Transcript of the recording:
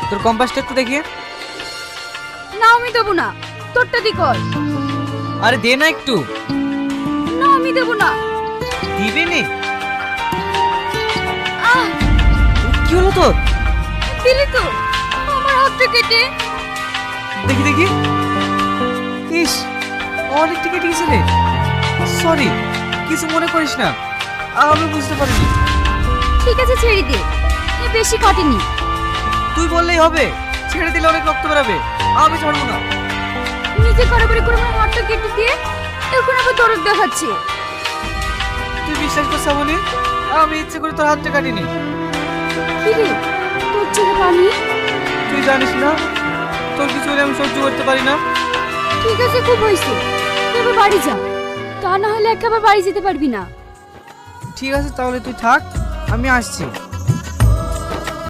তোর কম্পাসটা একটু দেখিয়ে। না আমি দেবো না, তোরটা দি কর। আরে দে না একটু। না আমি দেবো না। দিবে নে। আহ, কি হলো তোর? দিলি তো আমার হাতটা কেটে। দেখি দেখি। ইস, অনেক টিকে গেছে রে। সরি, কিছু মনে করিস না, আমি বুঝতে পারিনি। ঠিক আছে ছেড়ে দে, এ বেশি কাটেনি। তুই বললেই হবে, ছেড়ে দিলে অনেক রক্ত বেরাবে। আমি ছাড়বো না। নিজে কারাবারি করে আমার হাতটা কেটে দিয়ে এখন আবার দরদ দেখাচ্ছে। তুই বিশ্বাস কর শ্রাবণী, আমি ইচ্ছে করে তোর হাতটা কাটিনি। কি রে, তোর চোখে পানি? তুই জানিস না, তোর কিছু হলে আমি সহ্য করতে পারি না। ঠিক আছে, খুব হয়েছে, তুই এবার বাড়ি যা, তা না হলে একেবারে বাড়ি যেতে পারবি না। ঠিক আছে তাহলে তুই থাক, আমি আসছি।